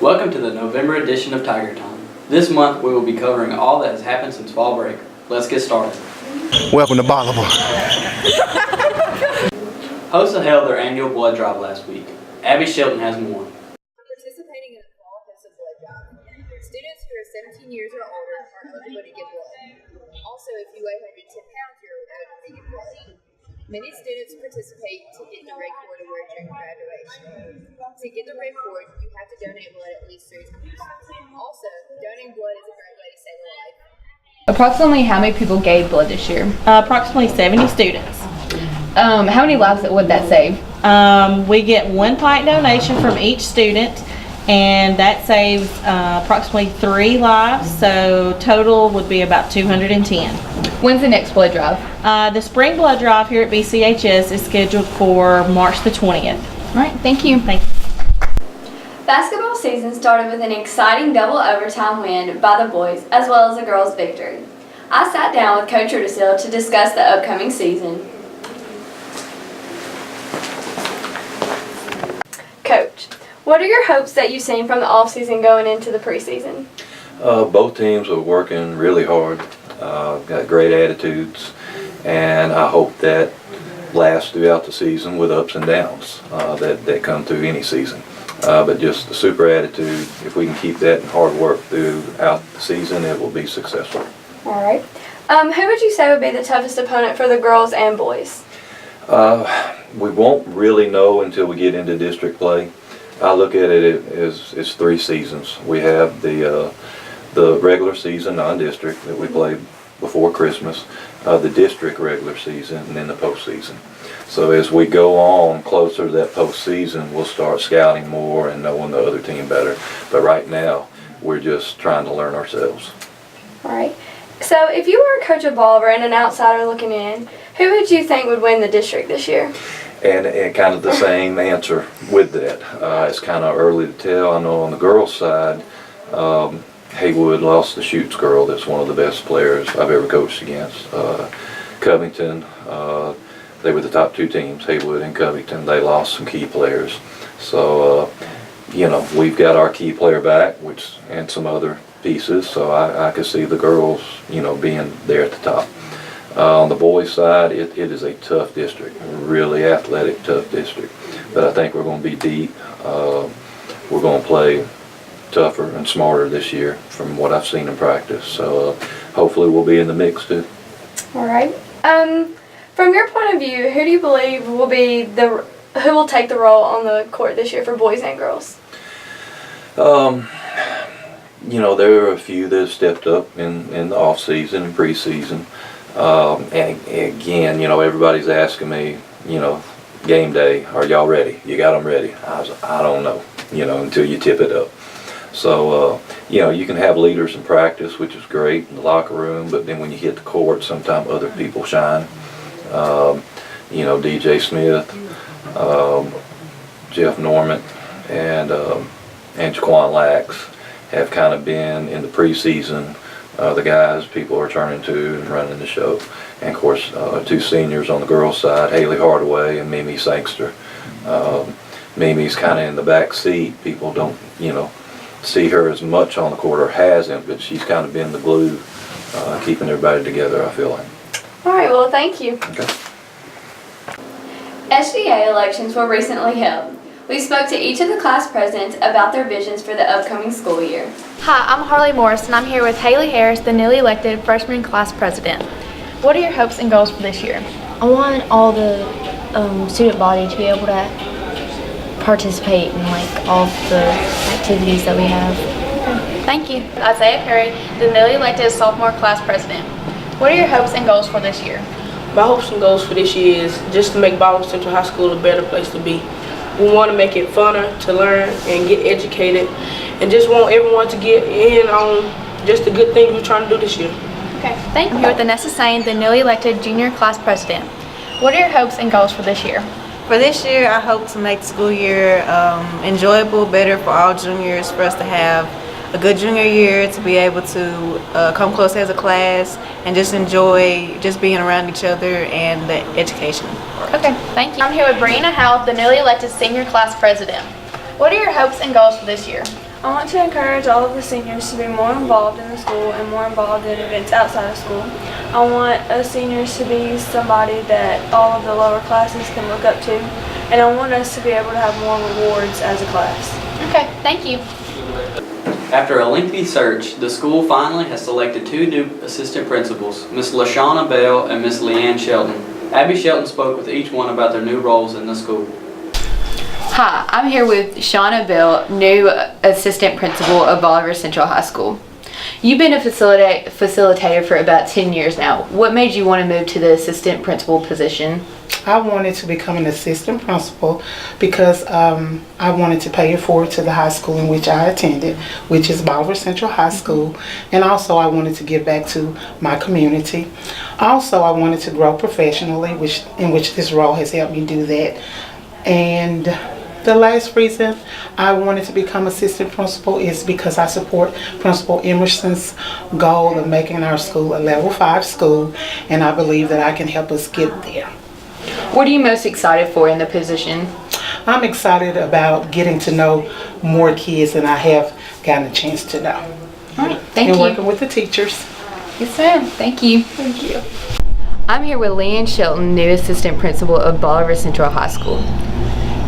Welcome to the November edition of Tiger Time. This month we will be covering all that has happened since fall break. Let's get started. Welcome to Bolivar. Hosa held their annual blood drive last week. Abby Shelton has more. Participating in the fall Hosa blood drive. Students who are 17 years or older are eligible to give blood. Also, if you weigh 110 pounds, you're eligible to give blood. Many students participate to get the red cord award during graduation. To get the red cord, you have to donate blood at least 3 times. Also, donating blood is a great way to save a life. Approximately how many people gave blood this year? Approximately 70 students. How many lives would that save? We get 1 pint donation from each student, and that saves approximately 3 lives, so total would be about 210. When's the next blood drive? The spring blood drive here at BCHS is scheduled for March the 20th. All right, thank you. Thank you. Basketball season started with an exciting double overtime win by the boys as well as the girls' victory. I sat down with Coach Rudisill to discuss the upcoming season. Coach, what are your hopes that you've seen from the off-season going into the preseason? Both teams are working really hard, got great attitudes, and I hope that lasts throughout the season with ups and downs that come through any season. But just the super attitude, if we can keep that and hard work throughout the season, it will be successful. All right. Who would you say would be the toughest opponent for the girls and boys? We won't really know until we get into district play. I look at it as 3 seasons. We have the regular season non-district that we play before Christmas, the district regular season, and then the postseason. So as we go on closer to that postseason, we'll start scouting more and knowing the other team better. But right now, we're just trying to learn ourselves. All right. So if you were a coach of Bolivar and an outsider looking in, who would you think would win the district this year? And kind of the same answer with that. It's kind of early to tell. I know on the girls' side, Haywood lost the Shoots girl. That's one of the best players I've ever coached against. Covington, they were the top 2 teams, Haywood and Covington. They lost some key players. So, we've got our key player back, and some other pieces. So I could see the girls, being there at the top. On the boys' side, it is a tough district, really athletic, tough district. But I think we're going to be deep. We're going to play tougher and smarter this year from what I've seen in practice. So hopefully we'll be in the mix too. All right. From your point of view, who do you believe who will take the role on the court this year for boys and girls? There are a few that have stepped up in the off season and preseason. And again, everybody's asking me, game day, are y'all ready? You got them ready? I don't know, until you tip it up. So, you can have leaders in practice, which is great in the locker room, but then when you hit the court, sometimes other people shine. DJ Smith, Jeff Norman, and Jaquan Lax have kind of been in the preseason the guys people are turning to and running the show. And of course, 2 seniors on the girls' side, Haley Hardaway and Mimi Sangster. Mimi's kind of in the back seat. People don't, see her as much on the court, or hasn't, but she's kind of been the glue keeping everybody together, I feel like. All right, well, thank you. Okay. SGA elections were recently held. We spoke to each of the class presidents about their visions for the upcoming school year. Hi, I'm Harley Morris, and I'm here with Haley Harris, the newly elected freshman class president. What are your hopes and goals for this year? I want all the student body to be able to participate in all the activities that we have. Okay. Thank you. Isaiah Perry, the newly elected sophomore class president. What are your hopes and goals for this year? My hopes and goals for this year is just to make Bolivar Central High School a better place to be. We want to make it funner to learn and get educated, and just want everyone to get in on just the good things we're trying to do this year. Okay, thank you. I'm here with Anessa Sain, the newly elected junior class president. What are your hopes and goals for this year? For this year, I hope to make the school year enjoyable, better for all juniors, for us to have a good junior year, to be able to come close as a class and just enjoy just being around each other and the education. Okay, thank you. I'm here with Brianna Howell, the newly elected senior class president. What are your hopes and goals for this year? I want to encourage all of the seniors to be more involved in the school and more involved in events outside of school. I want us seniors to be somebody that all of the lower classes can look up to, and I want us to be able to have more rewards as a class. Okay, thank you. After a lengthy search, the school finally has selected 2 new assistant principals, Miss LaShawna Bell and Miss Leanne Shelton. Abby Shelton spoke with each one about their new roles in the school. Hi, I'm here with Shauna Bell, new assistant principal of Bolivar Central High School. You've been a facilitator for about 10 years now. What made you want to move to the assistant principal position? I wanted to become an assistant principal because I wanted to pay it forward to the high school in which I attended, which is Bolivar Central High School, and also I wanted to give back to my community. Also, I wanted to grow professionally, in which this role has helped me do that. And the last reason I wanted to become assistant principal is because I support Principal Emerson's goal of making our school a level 5 school, and I believe that I can help us get there. What are you most excited for in the position? I'm excited about getting to know more kids than I have gotten a chance to know. All right, thank you. And working with the teachers. Yes, ma'am. Thank you. Thank you. I'm here with Leanne Shelton, new assistant principal of Bolivar Central High School.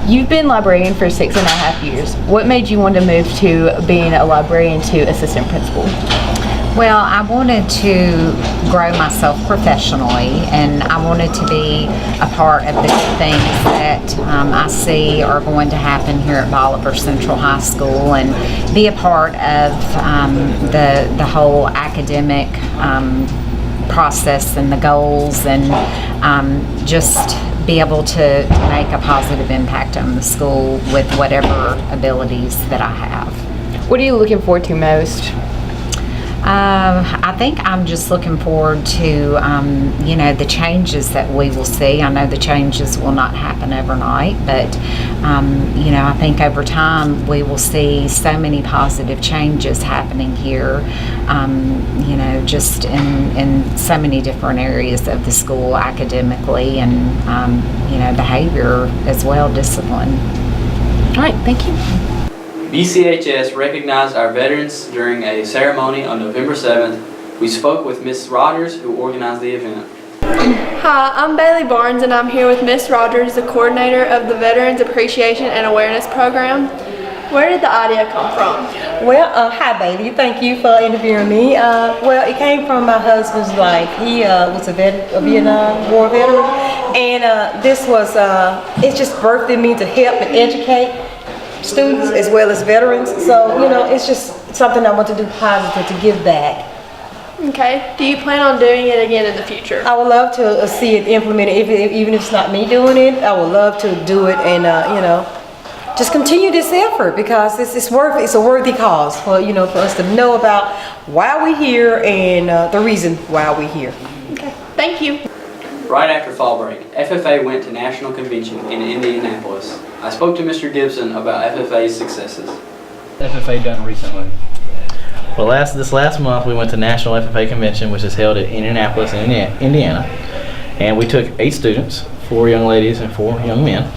You've been librarian for 6.5 years. What made you want to move to being a librarian to assistant principal? Well, I wanted to grow myself professionally, and I wanted to be a part of the good things that I see are going to happen here at Bolivar Central High School, and be a part of the whole academic process and the goals, and just be able to make a positive impact on the school with whatever abilities that I have. What are you looking forward to most? I think I'm just looking forward to, the changes that we will see. I know the changes will not happen overnight, but, I think over time we will see so many positive changes happening here, just in so many different areas of the school, academically and, behavior as well, discipline. All right, thank you. BCHS recognized our veterans during a ceremony on November 7th. We spoke with Miss Rogers, who organized the event. Hi, I'm Bailey Barnes, and I'm here with Miss Rogers, the coordinator of the Veterans Appreciation and Awareness Program. Where did the idea come from? Well, hi Bailey, thank you for interviewing me. Well, it came from my husband's life. He was a Vietnam War veteran, and this was, it just birthed in me to help and educate students as well as veterans. So, it's just something I want to do positive, to give back. Okay. Do you plan on doing it again in the future? I would love to see it implemented, even if it's not me doing it. I would love to do it and, just continue this effort, because it's a worthy cause for, for us to know about why we're here and the reason why we're here. Okay. Thank you. Right after fall break, FFA went to National Convention in Indianapolis. I spoke to Mr. Gibson about FFA's successes. FFA done recently? Well, this last month we went to National FFA Convention, which is held at Indianapolis, Indiana, and we took 8 students, 4 young ladies and 4 young men,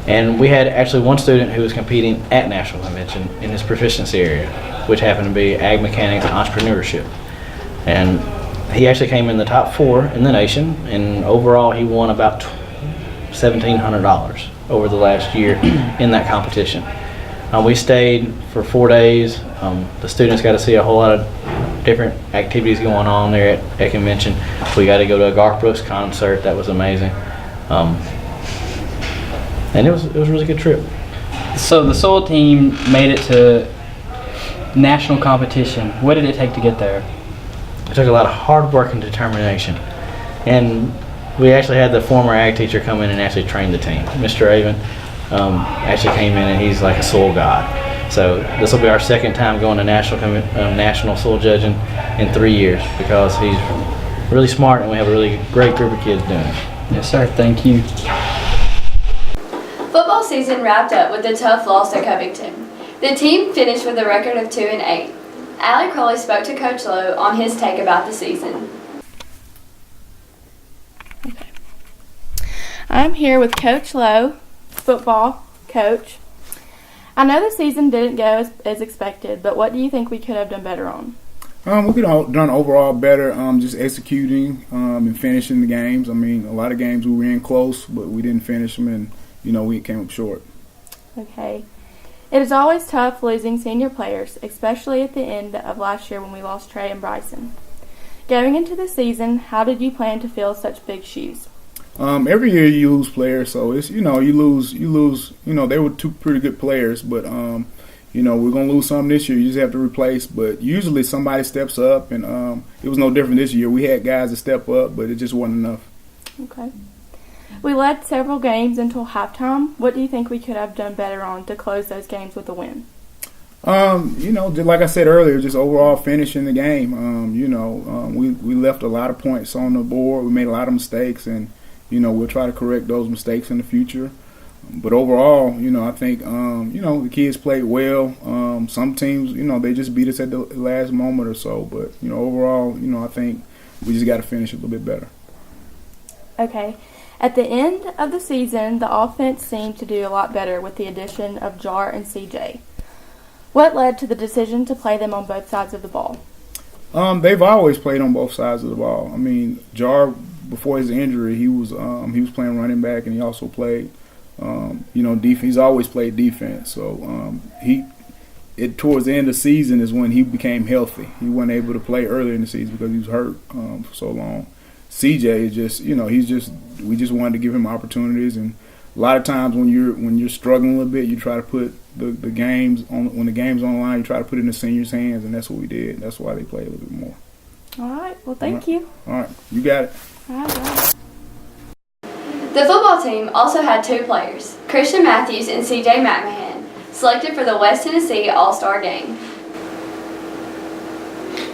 and we had actually one student who was competing at National Convention in his proficiency area, which happened to be Ag Mechanics and Entrepreneurship, and he actually came in the top 4 in the nation, and overall he won about $1,700 over the last year in that competition. We stayed for 4 days. The students got to see a whole lot of different activities going on there at convention. We got to go to a Garth Brooks concert. That was amazing. And it was a really good trip. So the SOIL team made it to national competition. What did it take to get there? It took a lot of hard work and determination. And we actually had the former ag teacher come in and actually train the team. Mr. Avon actually came in, and he's like a soil god. So this will be our second time going to national soil judging in 3 years, because he's really smart and we have a really great group of kids doing it. Yes, sir. Thank you. Football season wrapped up with a tough loss to Covington. The team finished with a record of 2-8. Allie Crowley spoke to Coach Lowe on his take about the season. I'm here with Coach Lowe, football coach. I know the season didn't go as expected, but what do you think we could have done better on? We could have done overall better, just executing and finishing the games. I mean, a lot of games we were in close, but we didn't finish them, and we came up short. Okay. It is always tough losing senior players, especially at the end of last year when we lost Trey and Bryson. Going into the season, how did you plan to fill such big shoes? Every year you lose players, so it's you lose. They were two pretty good players, but we're gonna lose some this year. You just have to replace, but usually somebody steps up, and it was no different this year. We had guys that step up, but it just wasn't enough. Okay. We led several games until halftime. What do you think we could have done better on to close those games with a win? Just like I said earlier, just overall finishing the game. We left a lot of points on the board. We made a lot of mistakes, and we'll try to correct those mistakes in the future. But overall, I think the kids played well. Some teams, they just beat us at the last moment or so. But overall, I think we just got to finish a little bit better. Okay. At the end of the season, the offense seemed to do a lot better with the addition of Jar and CJ. What led to the decision to play them on both sides of the ball? They've always played on both sides of the ball. I mean, Jar, before his injury, he was playing running back, and he also played, defense. He's always played defense. So towards the end of the season is when he became healthy. He wasn't able to play earlier in the season because he was hurt for so long. CJ is just, we just wanted to give him opportunities, and a lot of times when you're struggling a little bit, you try to put the games on. When the game's on the line, you try to put it in the seniors' hands, and that's what we did. That's why they played a little bit more. All right. Well, thank you. All right. You got it. All right. The football team also had two players, Christian Matthews and CJ McMahon, selected for the West Tennessee All-Star Game.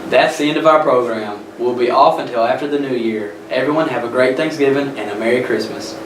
That's the end of our program. We'll be off until after the new year. Everyone have a great Thanksgiving and a Merry Christmas.